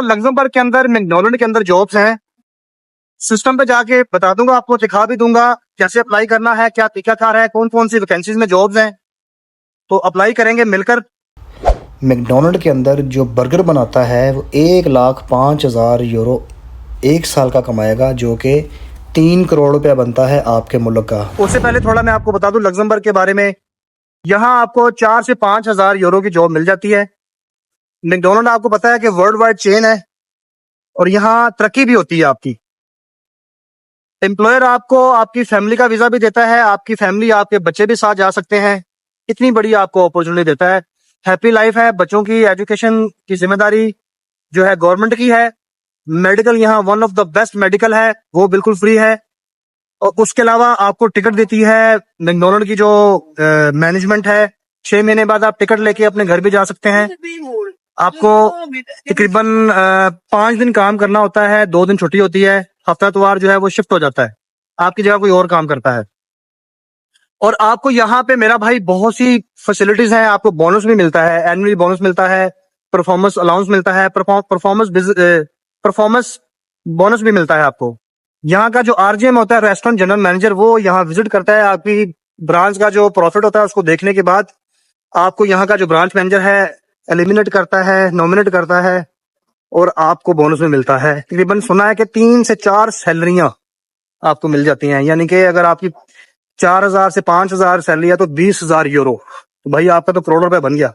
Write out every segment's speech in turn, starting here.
दोस्तों लग्जमबर्ग के अंदर मैकडोनल्ड के अंदर जॉब्स हैं। सिस्टम पे जाके बता दूंगा, आपको दिखा भी दूंगा कैसे अप्लाई करना है, क्या तरीकाकार है, कौन कौन सी वैकेंसीज में जॉब्स हैं। तो अप्लाई करेंगे मिलकर। मैकडोनल्ड के अंदर जो बर्गर बनाता है वो 1,05,000 यूरो एक साल का कमाएगा, जो कि 3 करोड़ रुपया बनता है आपके मुल्क का। उससे पहले थोड़ा मैं आपको बता दूं लग्जमबर्ग के बारे में। यहाँ आपको 4 से 5 हजार यूरो की जॉब मिल जाती है। मैकडोनल्ड आपको पता है कि वर्ल्ड वाइड चेन है और यहाँ तरक्की भी होती है आपकी। एम्प्लॉयर आपको आपकी फैमिली का वीजा भी देता है, आपकी फैमिली आपके बच्चे भी साथ जा सकते हैं। इतनी बड़ी आपको अपॉर्चुनिटी देता है। हैप्पी लाइफ है। बच्चों की एजुकेशन की जिम्मेदारी जो है गवर्नमेंट की है। मेडिकल यहाँ one of the best medical है, वो बिल्कुल फ्री है। और उसके अलावा आपको टिकट देती है मैकडोनल्ड की जो मैनेजमेंट है। 6 महीने बाद आप टिकट लेके अपने घर भी जा सकते हैं। आपको तकरीबन 5 दिन काम करना होता है, 2 दिन छुट्टी होती है। हफ्ता इतवार जो है वो शिफ्ट हो जाता है, आपकी जगह कोई और काम करता है। और आपको यहाँ पे मेरा भाई बहुत सी फैसिलिटीज हैं। आपको बोनस भी मिलता है, एनुअली बोनस मिलता है, परफॉर्मेंस अलाउंस मिलता है, परफॉर्मेंस बोनस भी मिलता है आपको। यहाँ का जो आरजीएम होता है, रेस्टोरेंट जनरल मैनेजर, वो यहाँ विजिट करता है। आपकी ब्रांच का जो प्रॉफिट होता है उसको देखने के बाद आपको यहाँ का जो ब्रांच मैनेजर है एलिमिनेट करता है, नॉमिनेट करता है और आपको बोनस भी मिलता है। तकरीबन सुना है कि 3 से 4 सैलरियां आपको मिल जाती हैं। यानी कि अगर आपकी 4 हजार से 5 हजार सैलरी है तो 20 हजार यूरो, तो भाई आपका तो करोड़ रुपए बन गया।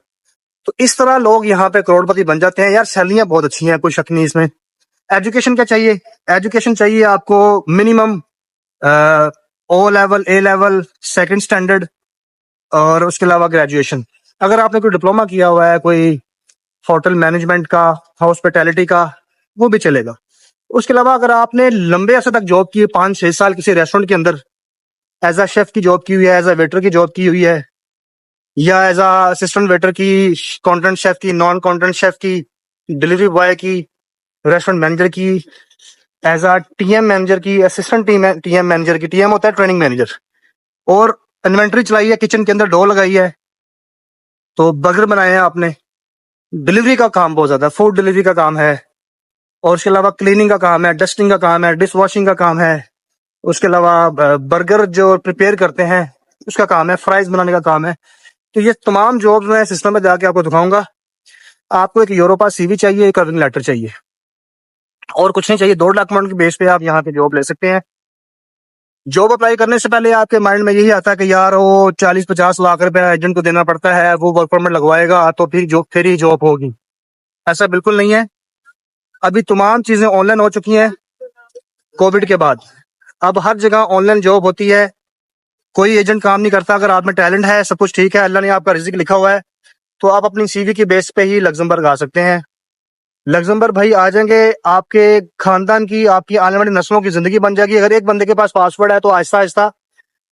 तो इस तरह लोग यहाँ पे करोड़पति बन जाते हैं यार। सैलरियां बहुत अच्छी हैं, कोई शक नहीं इसमें। एजुकेशन क्या चाहिए? एजुकेशन चाहिए आपको मिनिमम ओ लेवल, ए लेवल, सेकंड स्टैंडर्ड और उसके अलावा ग्रेजुएशन। अगर आपने कोई डिप्लोमा किया हुआ है, कोई होटल मैनेजमेंट का, हॉस्पिटैलिटी का, वो भी चलेगा। उसके अलावा अगर आपने लंबे अरसे तक जॉब की है, 5-6 साल किसी रेस्टोरेंट के अंदर एज अ शेफ की जॉब की हुई है, एज अ वेटर की जॉब की हुई है, या एज अ असिस्टेंट वेटर की, कॉन्टेंट शेफ की, नॉन कॉन्टेंट शेफ की, डिलीवरी बॉय की, रेस्टोरेंट मैनेजर की, एज अ टीएम मैनेजर की, असिस्टेंट टीएम मैनेजर की। टीएम होता है ट्रेनिंग मैनेजर। और इन्वेंट्री चलाई है, किचन के अंदर डो लगाई है, तो बर्गर बनाए हैं आपने। डिलीवरी का काम बहुत ज्यादा, फूड डिलीवरी का काम है। और उसके अलावा क्लीनिंग का काम है, डस्टिंग का काम है, डिश वॉशिंग का काम है। उसके अलावा बर्गर जो प्रिपेयर करते हैं उसका काम है, फ्राइज बनाने का काम है। तो ये तमाम जॉब्स मैं सिस्टम में जाके आपको दिखाऊंगा। आपको एक यूरोपा सीवी चाहिए, एक कवरिंग लेटर चाहिए और कुछ नहीं चाहिए। 2 डॉक्यूमेंट के बेस पे आप यहाँ पे जॉब ले सकते हैं। जॉब अप्लाई करने से पहले आपके माइंड में यही आता है कि यार वो 40-50 लाख रुपया एजेंट को देना पड़ता है, वो वर्क परमिट लगवाएगा तो फिर ही जॉब होगी। ऐसा बिल्कुल नहीं है। अभी तमाम चीजें ऑनलाइन हो चुकी हैं कोविड के बाद। अब हर जगह ऑनलाइन जॉब होती है, कोई एजेंट काम नहीं करता। अगर आप में टैलेंट है, सब कुछ ठीक है, अल्लाह ने आपका रिजिक लिखा हुआ है, तो आप अपनी सीवी की बेस पे ही लग्जमबर्ग आ सकते हैं। लग्जमबर्ग भाई आ जाएंगे, आपके खानदान की, आपकी आने वाली नस्लों की जिंदगी बन जाएगी। अगर एक बंदे के पास पासवर्ड है तो आहिस्ता आहिस्ता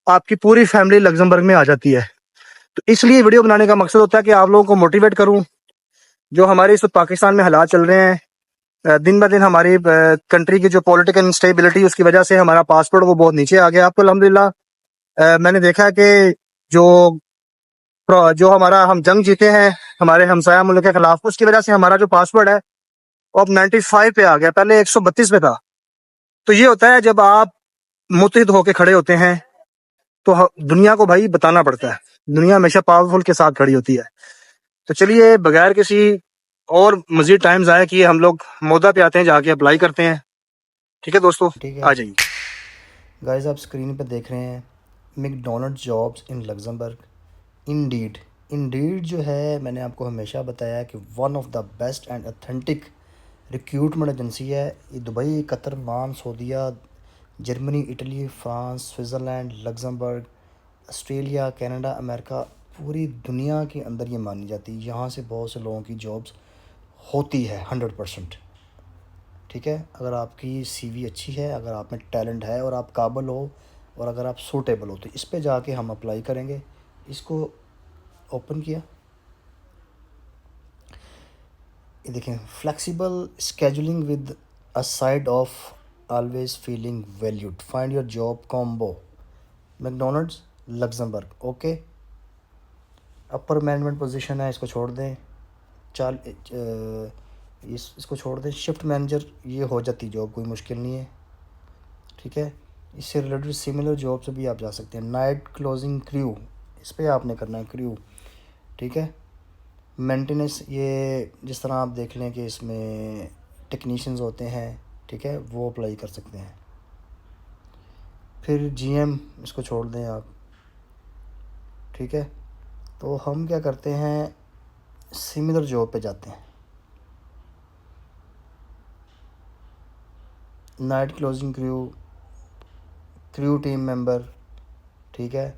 आपकी पूरी फैमिली लग्जमबर्ग में आ जाती है। तो इसलिए वीडियो बनाने का मकसद होता है कि आप लोगों को मोटिवेट करूं। जो हमारे इस वक्त पाकिस्तान में हालात चल रहे हैं, दिन ब दिन हमारी कंट्री की जो पॉलिटिकल इंस्टेबिलिटी, उसकी वजह से हमारा पासपोर्ट वो बहुत नीचे आ गया। आपको अल्हम्दुलिल्लाह मैंने देखा है कि जो जो हमारा हम जंग जीते हैं हमारे हमसाया मुल्क के खिलाफ, उसकी वजह से हमारा जो पासवर्ड है वो अब 95 पे आ गया, पहले 132 पे था। तो ये होता है जब आप मुत्तहिद होके खड़े होते हैं तो दुनिया को भाई बताना पड़ता है। दुनिया हमेशा पावरफुल के साथ खड़ी होती है। तो चलिए बगैर किसी और मजीद टाइम जाया किए हम लोग मोदा पे आते हैं, जाके अप्लाई करते हैं। ठीक है दोस्तों, ठीक आ है जाइए। गाइस, आप स्क्रीन पे देख रहे हैं McDonald jobs in Luxembourg. Indeed Indeed जो है, मैंने आपको हमेशा बताया कि one of the best and authentic recruitment agency है। ये दुबई, कतर, मान, सऊदीया, Germany, Italy, France, Switzerland, Luxembourg, Australia, Canada, America, पूरी दुनिया के अंदर ये मानी जाती है। यहाँ से बहुत से लोगों की जॉब्स होती है 100%। ठीक है, अगर आपकी सीवी अच्छी है, अगर आप में टैलेंट है और आप काबिल हो और अगर आप सूटेबल हो, तो इस पे जाके हम अप्लाई करेंगे। इसको ओपन किया, ये देखें, flexible scheduling with a side of always feeling valued, find your job combo, McDonald's Luxembourg. Okay, upper management position है, इसको छोड़ दें। चाल इसको छोड़ दें। शिफ्ट मैनेजर ये हो जाती जॉब, कोई मुश्किल नहीं है, ठीक है। इससे रिलेटेड सिमिलर जॉब से भी आप जा सकते हैं। नाइट क्लोजिंग क्रू, इस पर आपने करना है क्रू, ठीक है। मेंटेनेंस, ये जिस तरह आप देख लें कि इसमें टेक्नीशियंस होते हैं, ठीक है, वो अप्लाई कर सकते हैं। फिर जीएम, इसको छोड़ दें आप, ठीक है। तो हम क्या करते हैं, सिमिलर जॉब पे जाते हैं। Night closing crew, crew team member, ठीक है।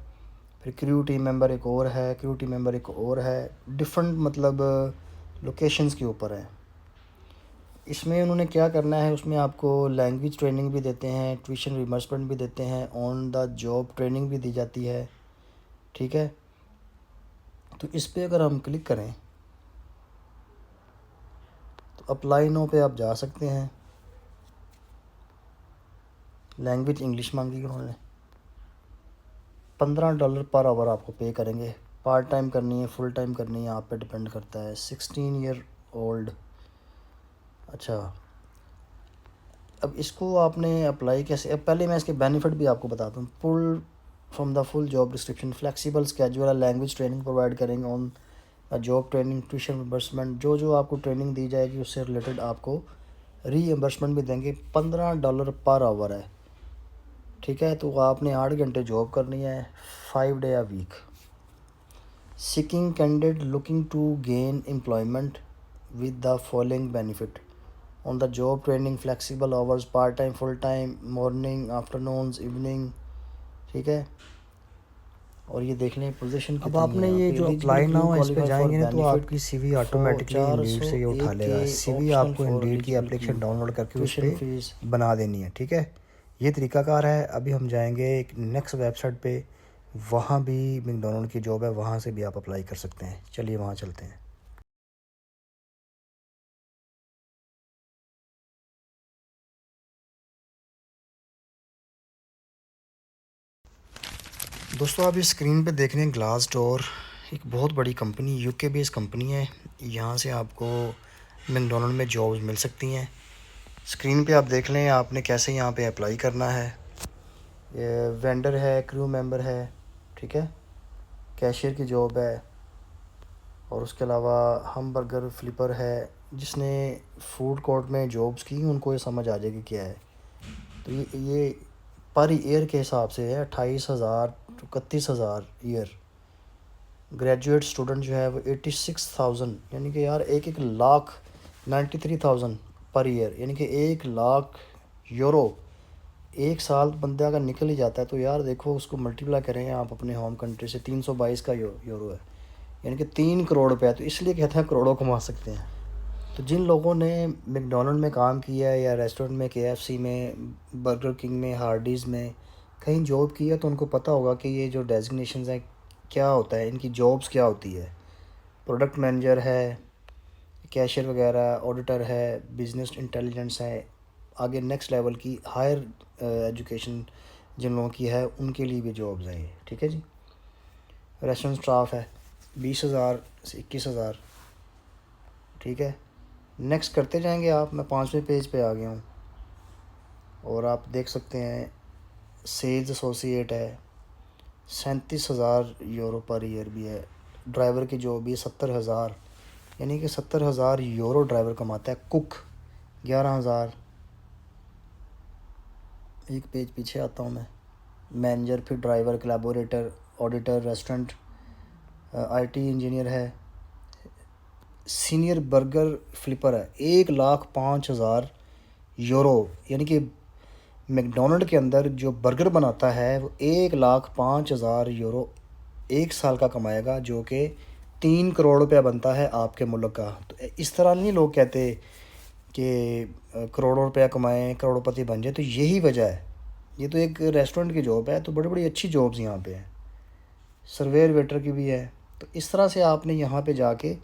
फिर क्रू टीम मेंबर एक और है, क्रू टीम मेंबर एक और है, डिफरेंट मतलब लोकेशंस के ऊपर है। इसमें उन्होंने क्या करना है, उसमें आपको लैंग्वेज ट्रेनिंग भी देते हैं, ट्यूशन रिमर्समेंट भी देते हैं, ऑन द जॉब ट्रेनिंग भी दी जाती है, ठीक है। तो इस पर अगर हम क्लिक करें तो अप्लाई नो पे आप जा सकते हैं। लैंग्वेज इंग्लिश मांगी उन्होंने। $15 पर आवर आपको पे करेंगे। पार्ट टाइम करनी है, फुल टाइम करनी है, आप पे डिपेंड करता है। 16 ईयर ओल्ड। अच्छा, अब इसको आपने अप्लाई कैसे, अब पहले मैं इसके बेनिफिट भी आपको बताता हूँ। Pull from the full job description, flexible schedule, language training provide करेंगे on job training, tuition reimbursement, जो जो आपको ट्रेनिंग दी जाएगी उससे रिलेटेड आपको रीएम्बर्समेंट भी देंगे। $15 पर आवर है, ठीक है। तो आपने 8 घंटे जॉब करनी है, 5 day a week. Seeking candidate looking to gain employment with the following benefit on the job training, flexible hours, part time, full time, morning, afternoons, evening, ठीक है। और ये देख लें पोजीशन अब कितनी आपने है। ये जो एलिजिबल अप्लाई क्रू नाउ इस पे क्वालिफाई फॉर जाएंगे ना तो बेनिफिट आपकी सीवी फॉर ऑटोमेटिकली इंडीड से ये उठा 401 लेगा। के सीवी ऑप्शनल आपको फॉर इंडीड की एलिजिबल एप्लीकेशन क्रू। डाउनलोड करके उस ट्यूशन पर फीस, बना देनी है, ठीक है। ये तरीकाकार है। अभी हम जाएंगे एक नेक्स्ट वेबसाइट पे, वहाँ भी मैकडॉनल्ड की जॉब है, वहाँ से भी आप अप्लाई कर सकते हैं। चलिए वहाँ चलते हैं। दोस्तों आप इस स्क्रीन पे देख रहे हैं ग्लास डोर, एक बहुत बड़ी कंपनी, यूके बेस्ड कंपनी है। यहाँ से आपको मैकडॉनल्ड में जॉब्स मिल सकती हैं। स्क्रीन पे आप देख लें आपने कैसे यहाँ पे अप्लाई करना है। ये वेंडर है, क्रू मेंबर है, ठीक है, कैशियर की जॉब है, और उसके अलावा हम बर्गर फ्लिपर है। जिसने फूड कोर्ट में जॉब्स की उनको ये समझ आ जाएगी क्या है। तो ये पर ईयर के हिसाब से है 28,000 to 31,000 ईयर। ग्रेजुएट स्टूडेंट जो है वो 86,000, यानी कि यार 1,00,000 93,000 पर ईयर, यानी कि 1,00,000 यूरो एक साल बंदा का निकल ही जाता है। तो यार देखो उसको मल्टीप्लाई करें आप अपने होम कंट्री से, 322 का यूरो है, यानी कि 3 करोड़ रुपये। तो इसलिए कहते हैं करोड़ों कमा सकते हैं। तो जिन लोगों ने मैकडॉनल्ड में काम किया है या रेस्टोरेंट में, केएफसी में, बर्गर किंग में, हार्डीज़ में कहीं जॉब की है तो उनको पता होगा कि ये जो डेजिग्नेशंस हैं क्या होता है, इनकी जॉब्स क्या होती है। प्रोडक्ट मैनेजर है, कैशियर वगैरह, ऑडिटर है, बिजनेस इंटेलिजेंस है। आगे नेक्स्ट लेवल की हायर एजुकेशन जिन लोगों की है उनके लिए भी जॉब्स हैं ये, ठीक है जी। रेस्टोरेंट स्टाफ है 20,000 से 21,000, ठीक है। नेक्स्ट करते जाएंगे आप। मैं 5वें पेज पे आ गया हूँ और आप देख सकते हैं सेल्स एसोसिएट है, 37,000 यूरो पर ईयर भी है। ड्राइवर की जॉब भी 70,000, यानी कि 70,000 यूरो ड्राइवर कमाता है। कुक 11,000। एक पेज पीछे आता हूँ मैं। मैनेजर, फिर driver, collaborator, auditor, restaurant, IT engineer है। सीनियर बर्गर फ्लिपर है 1,05,000 यूरो, यानी कि मैकडॉनल्ड के अंदर जो बर्गर बनाता है वो 1,05,000 यूरो एक साल का कमाएगा, जो कि 3 करोड़ रुपया बनता है आपके मुल्क का। तो इस तरह नहीं लोग कहते कि करोड़ों रुपया कमाएं, करोड़पति बन जाए। तो यही वजह है। ये तो एक रेस्टोरेंट की जॉब है, तो बड़ी बड़ी अच्छी जॉब्स यहाँ पे हैं। सर्वेयर वेटर की भी है। तो इस तरह से आपने यहाँ पे जाके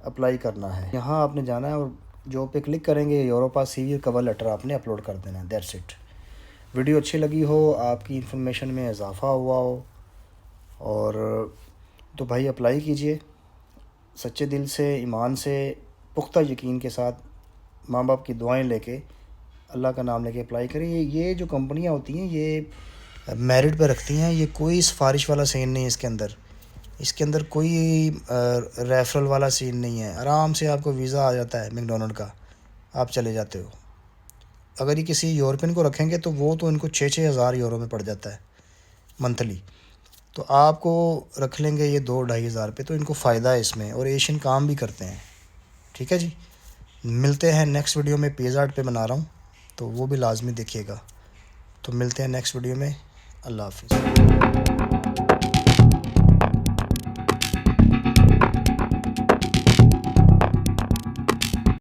अप्लाई करना है। यहाँ आपने जाना है और जॉब पे क्लिक करेंगे, यूरोपा सीवी कवर लेटर आपने अपलोड कर देना है। That's it. वीडियो अच्छी लगी हो, आपकी इन्फॉर्मेशन में इजाफ़ा हुआ हो, और तो भाई अप्लाई कीजिए सच्चे दिल से, ईमान से, पुख्ता यकीन के साथ। माँ बाप की दुआएं लेके, अल्लाह का नाम लेके अप्लाई करें। ये जो कंपनियां होती हैं ये मेरिट पे रखती हैं, ये कोई सिफारिश वाला सीन नहीं है इसके अंदर कोई रेफरल वाला सीन नहीं है। आराम से आपको वीज़ा आ जाता है मैकडोनल्ड का, आप चले जाते हो। अगर ये किसी यूरोपियन को रखेंगे तो वो तो इनको 6-6 हज़ार यूरो में पड़ जाता है मंथली, तो आपको रख लेंगे ये 2-2.5 हज़ार पे, तो इनको फ़ायदा है इसमें, और एशियन काम भी करते हैं। ठीक है जी, मिलते हैं नेक्स्ट वीडियो में। पेज आर्ट पे बना रहा हूँ, तो वो भी लाजमी देखिएगा। तो मिलते हैं नेक्स्ट वीडियो में। अल्लाह हाफिज़।